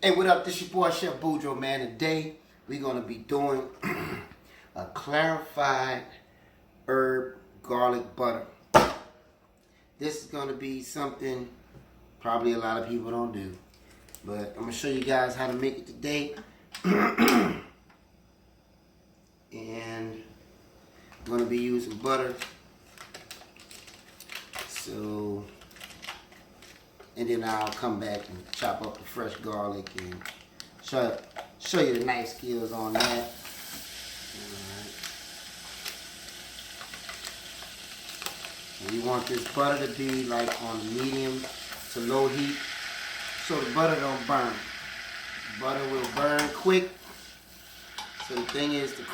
Hey, what up? This your boy Chef Boudreaux, man. Today we're gonna be doing a clarified herb garlic butter. This is gonna be something probably a lot of people don't do, but I'm gonna show you guys how to make it today. And I'm gonna be using butter. And then I'll come back and chop up the fresh garlic and show you the nice skills on that. Alright. And you want this butter to be like on medium to low heat so the butter don't burn. Butter will burn quick. So the thing is, the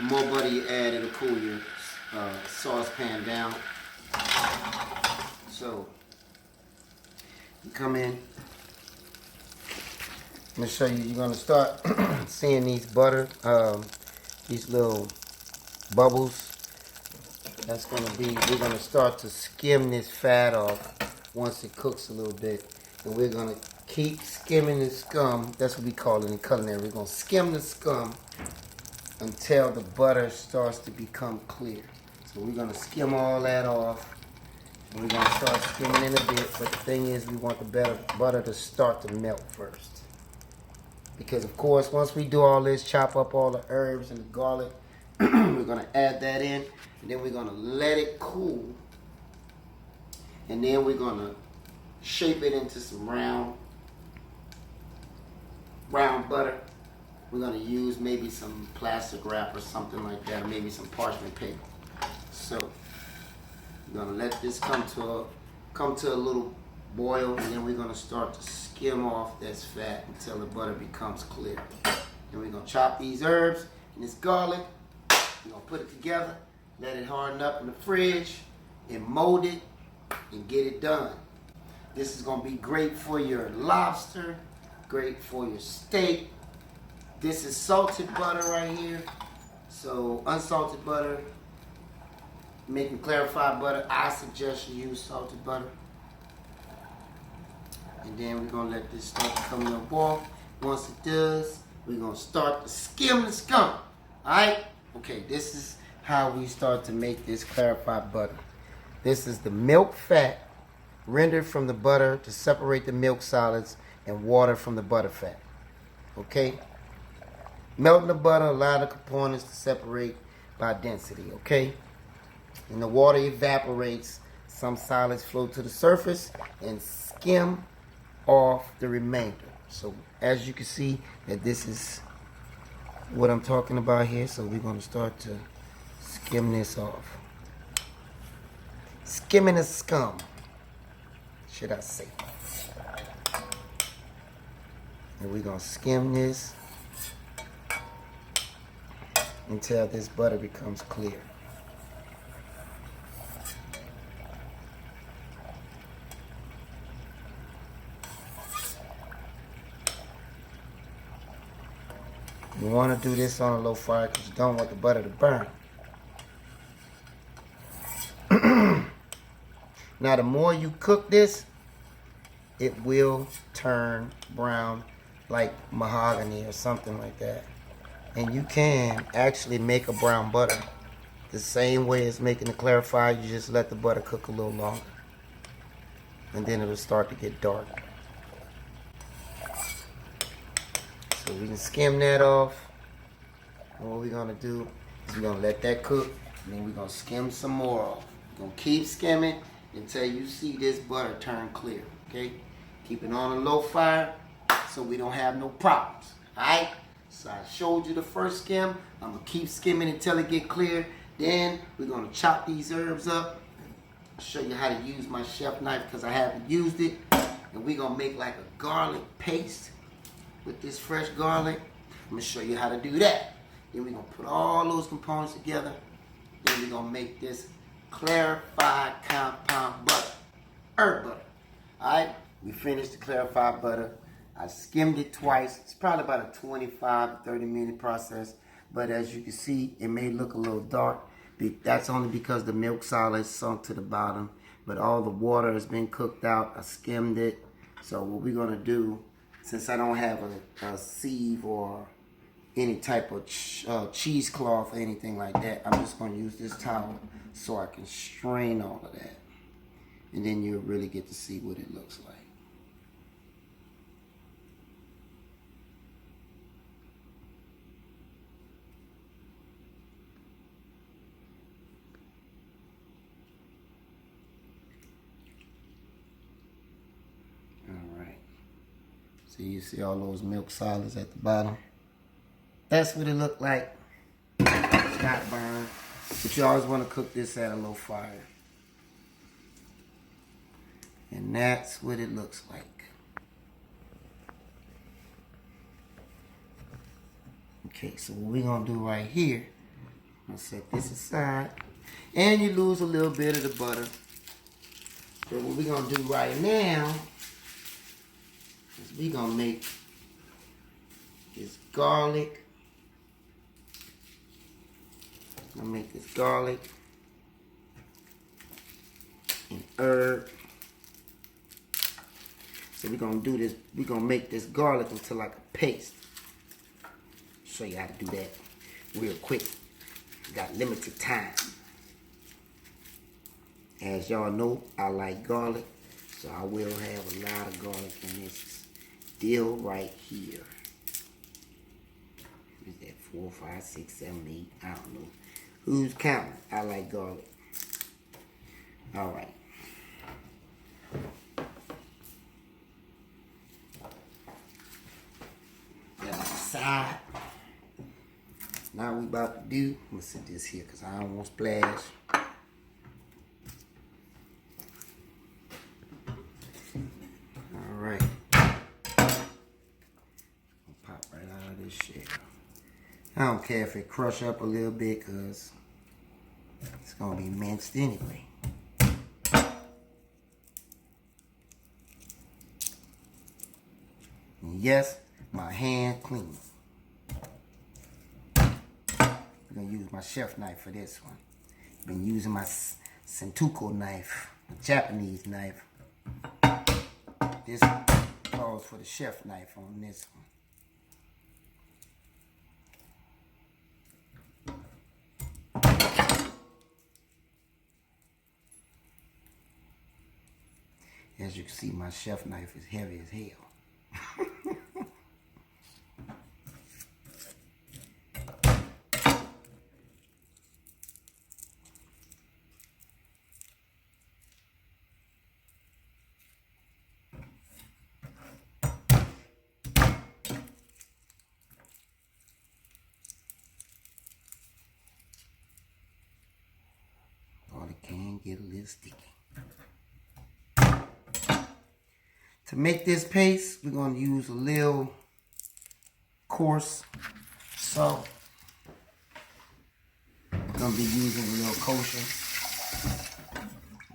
more butter you add, it'll cool your saucepan down. So you come in. I'm gonna show you. You're gonna start seeing these butter, these little bubbles. That's gonna be. We're gonna start to skim this fat off once it cooks a little bit, and we're gonna keep skimming the scum. That's what we call it in culinary. We're gonna skim the scum until the butter starts to become clear. So we're gonna skim all that off. We're going to start skimming in a bit, but the thing is we want the butter to start to melt first. Because of course, once we do all this, chop up all the herbs and the garlic, we're going to add that in, and then we're going to let it cool. And then we're going to shape it into some round butter. We're going to use maybe some plastic wrap or something like that, or maybe some parchment paper. So we're gonna let this come to a little boil, and then we're gonna start to skim off this fat until the butter becomes clear. Then we're gonna chop these herbs and this garlic. We're gonna put it together, let it harden up in the fridge, and mold it and get it done. This is gonna be great for your lobster, great for your steak. This is salted butter right here. So unsalted butter, making clarified butter, I suggest you use salted butter. And then we're going to let this start to come to a boil. Once it does, we're going to start to skim the scum. Alright? Okay, this is how we start to make this clarified butter. This is the milk fat rendered from the butter to separate the milk solids and water from the butter fat. Okay? Melting the butter, allow the components to separate by density. Okay? And the water evaporates, some solids float to the surface and skim off the remainder. So as you can see, that this is what I'm talking about here. So we're going to start to skim this off. Skimming the scum, should I say. And we're going to skim this until this butter becomes clear. You want to do this on a low fire because you don't want the butter to burn. Now, the more you cook this, it will turn brown like mahogany or something like that. And you can actually make a brown butter the same way as making the clarified. You just let the butter cook a little longer. And then it'll start to get dark. So we can skim that off. And what we're gonna do is we're gonna let that cook, and then we're gonna skim some more off. We're gonna keep skimming until you see this butter turn clear. Okay? Keep it on a low fire so we don't have no problems. Alright? So I showed you the first skim. I'm gonna keep skimming until it get clear. Then we're gonna chop these herbs up. I'll show you how to use my chef knife because I haven't used it. And we're gonna make like a garlic paste with this fresh garlic. I'm gonna show you how to do that. Then we're gonna put all those components together. Then we're gonna make this clarified compound butter, herb butter. Alright, we finished the clarified butter. I skimmed it twice. It's probably about a 25 to 30 minute process, but as you can see, it may look a little dark. That's only because the milk solids sunk to the bottom, but all the water has been cooked out. I skimmed it, So what we're gonna do, since I don't have a sieve or any type of cheesecloth or anything like that, I'm just gonna use this towel so I can strain all of that. And then you'll really get to see what it looks like. So you see all those milk solids at the bottom. That's what it looked like. It's not burned. But you always want to cook this at a low fire. And that's what it looks like. Okay, so what we're going to do right here, I'm going to set this aside. And you lose a little bit of the butter. So what we're going to do right now, we're going to make this garlic. I'm going to make this garlic and herb. So we're going to do this. We're going to make this garlic into like a paste. Show you how to do that real quick. We got limited time. As y'all know, I like garlic. So I will have a lot of garlic in this deal right here. Is that 4, 5, 6, 7, 8? I don't know. Who's counting? I like garlic. All right. That's the side. Now we about to do. I'm gonna set this here because I don't want to splash. All right. Pop right out of this shit. I don't care if it crush up a little bit because it's gonna be minced anyway. And yes, my hand clean. I'm gonna use my chef knife for this one. Been using my Sentuko knife, a Japanese knife. This calls for the chef knife on this one. As you can see, my chef knife is heavy as hell. Or it can get a little sticky. To make this paste, we're going to use a little coarse salt. I'm going to be using a little kosher.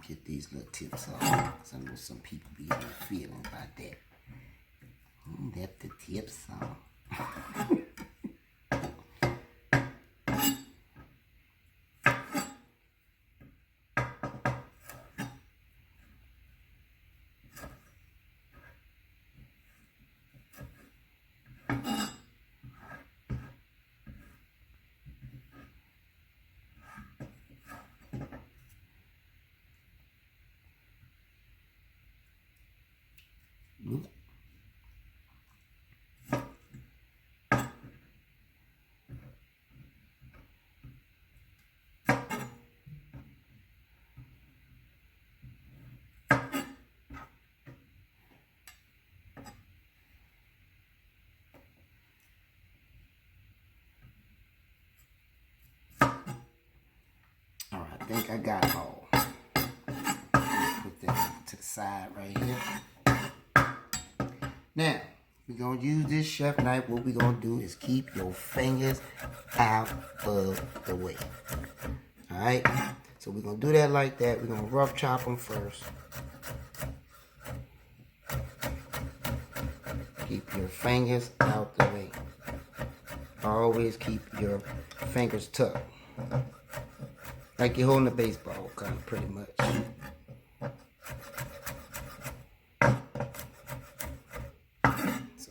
Get these little tips off, because I know some people be feeling about that. Left the tips on. Alright, I think I got it all. Put that to the side right here. Now, we're going to use this chef knife. What we're going to do is keep your fingers out of the way. Alright? So we're going to do that like that. We're going to rough chop them first. Keep your fingers out the way. Always keep your fingers tucked. Like you're holding a baseball, kind of, pretty much.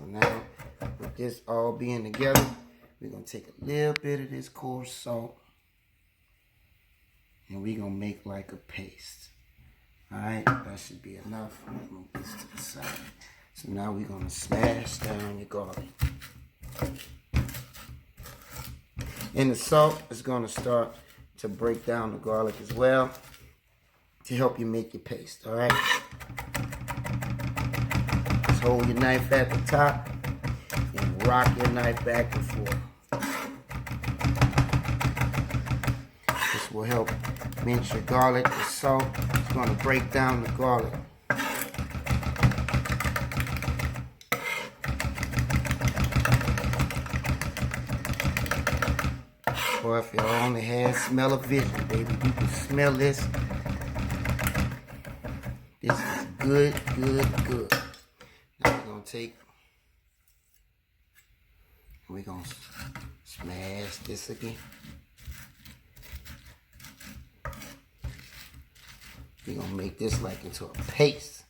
now, with this all being together, we're going to take a little bit of this coarse salt and we're going to make like a paste. Alright, that should be enough. Move this to the side. So now we're going to smash down your garlic. And the salt is going to start to break down the garlic as well to help you make your paste. Alright? Just hold your knife at the top and rock your knife back and forth. This will help mince your garlic. The salt is going to break down the garlic. Or if you only had smell of vision, baby, you can smell this. This is good, good, good. Now we're going to take, we're going to smash this again. We're going to make this like into a paste.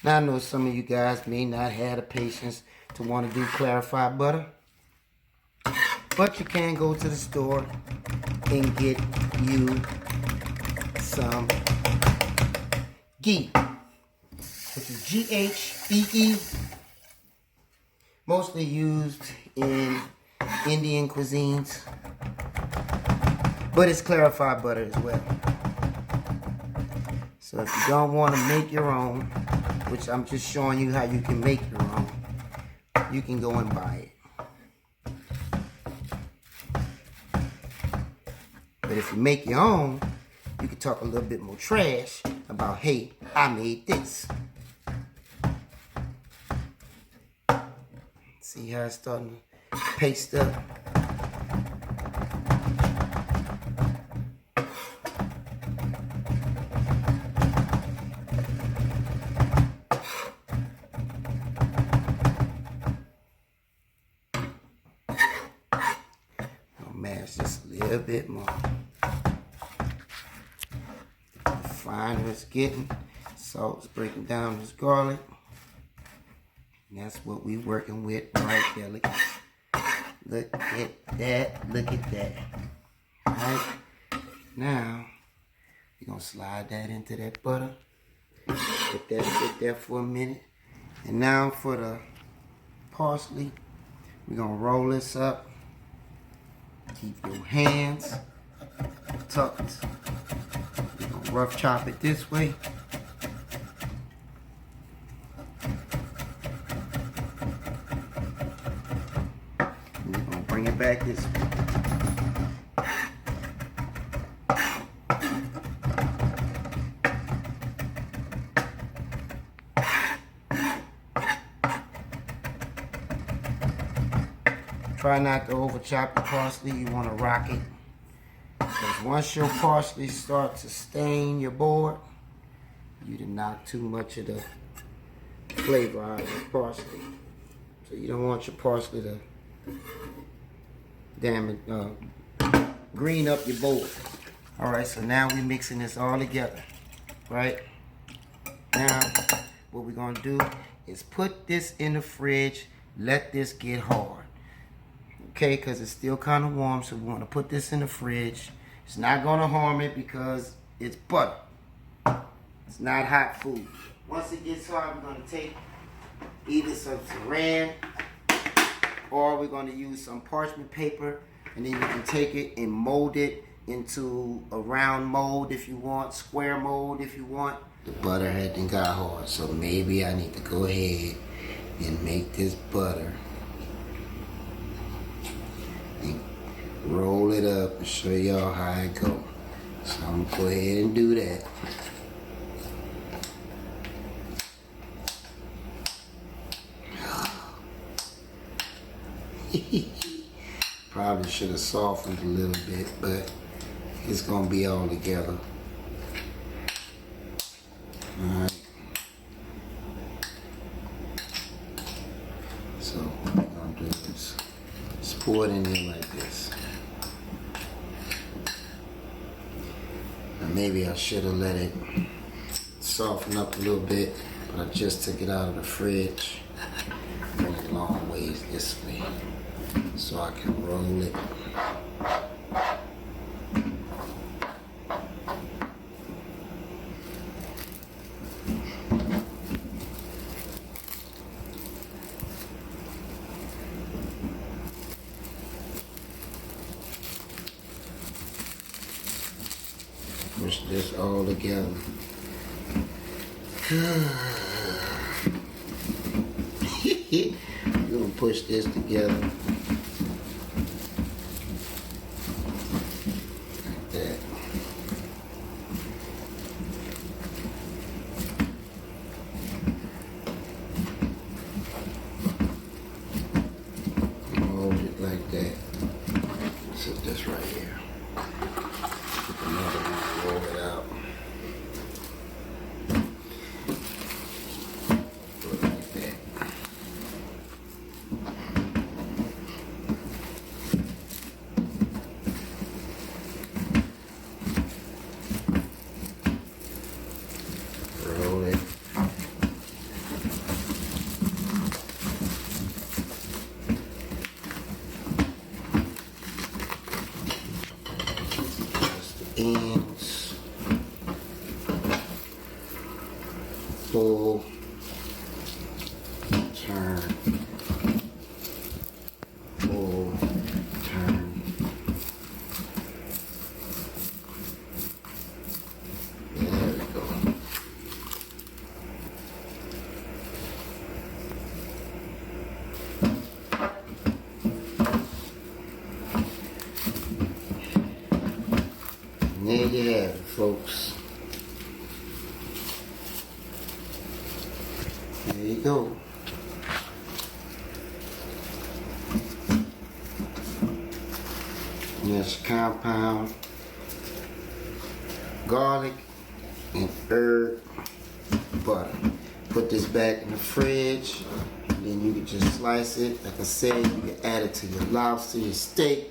Now I know some of you guys may not have the patience to want to do clarified butter. But you can go to the store and get you some ghee, which is G-H-E-E, mostly used in Indian cuisines, but it's clarified butter as well. So if you don't want to make your own, which I'm just showing you how you can make your own, you can go and buy it. But if you make your own, you can talk a little bit more trash about, hey, I made this. See how it's starting to paste up? I'll mash this a little bit more. Finer it's getting, salt's breaking down this garlic, and that's what we working with right there. Look at that, look at that. All right, now we're gonna slide that into that butter. Let that sit there for a minute, and now for the parsley, we're gonna roll this up. Keep your hands tucked. Rough chop it this way. And we're going to bring it back this way. Try not to over chop your parsley. You want to rock it. Because once your parsley starts to stain your board, you done knock too much of the flavor out of your parsley. So you don't want your parsley to damage, green up your board. Alright, so now we're mixing this all together. Right? Now, what we're going to do is put this in the fridge, let this get hard. Okay, because it's still kind of warm, so we want to put this in the fridge. It's not going to harm it because it's butter. It's not hot food. Once it gets hard, we're going to take either some saran or we're going to use some parchment paper, and then you can take it and mold it into a round mold if you want, square mold if you want. The butter hadn't got hard, so maybe I need to go ahead and make this butter and roll it up and show y'all how it goes. So I'm gonna go ahead and do that. Probably should have softened a little bit, but it's gonna be all together. Alright. So what we're gonna do is just pour it in there like this. Now maybe I should have let it soften up a little bit, but But I just took it out of the fridge. Bring it long ways this way so I can roll it. Push this all together. We're gonna push this together. Like that. Hold it like that. Set this right here. Another one, roll it out. Put it like that. Roll it. Just the ends. Pull. Turn. Pull. Turn. There we go. And there you have it, folks. There you go. And that's compound garlic and herb butter. Put this back in the fridge. And then you can just slice it. Like I said, you can add it to your lobster, your steak,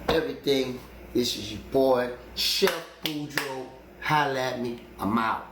everything. This is your boy, Chef Boudreaux. Holla at me. I'm out.